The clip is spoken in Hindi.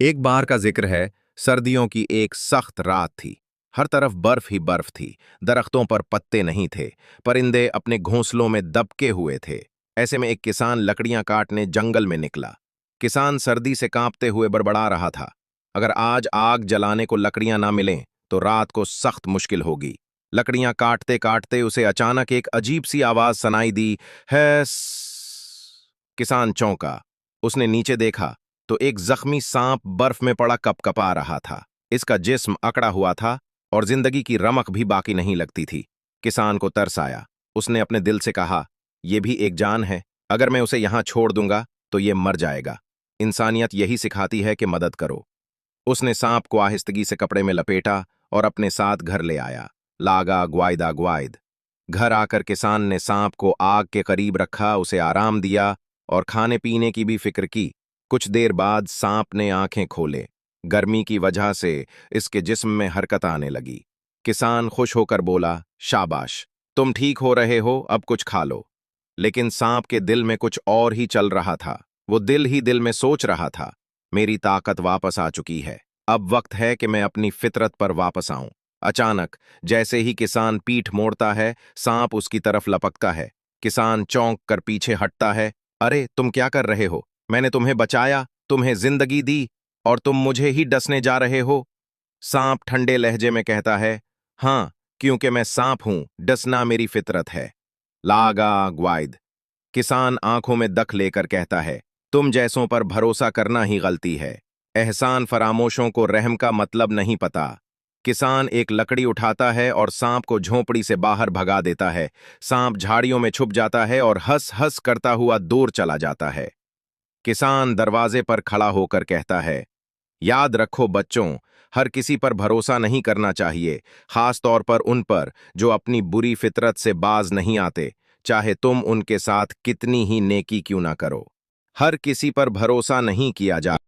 एक बार का जिक्र है। सर्दियों की एक सख्त रात थी। हर तरफ बर्फ ही बर्फ थी। दरख्तों पर पत्ते नहीं थे। परिंदे अपने घोंसलों में दबके हुए थे। ऐसे में एक किसान लकड़ियां काटने जंगल में निकला। किसान सर्दी से कांपते हुए बड़बड़ा रहा था। अगर आज आग जलाने को लकड़ियां ना मिलें तो रात को सख्त मुश्किल होगी। लकड़ियां काटते काटते उसे अचानक एक अजीब सी आवाज सुनाई दी। है किसान चौंका। उसने नीचे देखा तो एक जख्मी सांप बर्फ में पड़ा कपकपा रहा था। इसका जिस्म अकड़ा हुआ था और जिंदगी की रमक भी बाकी नहीं लगती थी। किसान को तरस आया। उसने अपने दिल से कहा, यह भी एक जान है। अगर मैं उसे यहां छोड़ दूंगा तो यह मर जाएगा। इंसानियत यही सिखाती है कि मदद करो। उसने सांप को आहिस्तगी से कपड़े में लपेटा और अपने साथ घर ले आया। लागा ग्वायदा ग्वायद। घर आकर किसान ने सांप को आग के करीब रखा, उसे आराम दिया और खाने पीने की भी फिक्र की। कुछ देर बाद सांप ने आंखें खोले। गर्मी की वजह से इसके जिस्म में हरकत आने लगी। किसान खुश होकर बोला, शाबाश, तुम ठीक हो रहे हो, अब कुछ खा लो। लेकिन सांप के दिल में कुछ और ही चल रहा था। वो दिल ही दिल में सोच रहा था, मेरी ताकत वापस आ चुकी है। अब वक्त है कि मैं अपनी फितरत पर वापस आऊं। अचानक जैसे ही किसान पीठ मोड़ता है, सांप उसकी तरफ लपकता है। किसान चौंक कर पीछे हटता है। अरे, तुम क्या कर रहे हो? मैंने तुम्हें बचाया, तुम्हें जिंदगी दी, और तुम मुझे ही डसने जा रहे हो? सांप ठंडे लहजे में कहता है, हाँ, क्योंकि मैं सांप हूं, डसना मेरी फितरत है। लागा ग्वाइद। किसान आंखों में दख लेकर कहता है, तुम जैसों पर भरोसा करना ही गलती है। एहसान फरामोशों को रहम का मतलब नहीं पता। किसान एक लकड़ी उठाता है और सांप को झोंपड़ी से बाहर भगा देता है। सांप झाड़ियों में छुप जाता है और हंस हंस करता हुआ दूर चला जाता है। किसान दरवाजे पर खड़ा होकर कहता है, याद रखो बच्चों, हर किसी पर भरोसा नहीं करना चाहिए, खास तौर पर उन पर जो अपनी बुरी फितरत से बाज नहीं आते, चाहे तुम उनके साथ कितनी ही नेकी क्यों ना करो। हर किसी पर भरोसा नहीं किया जा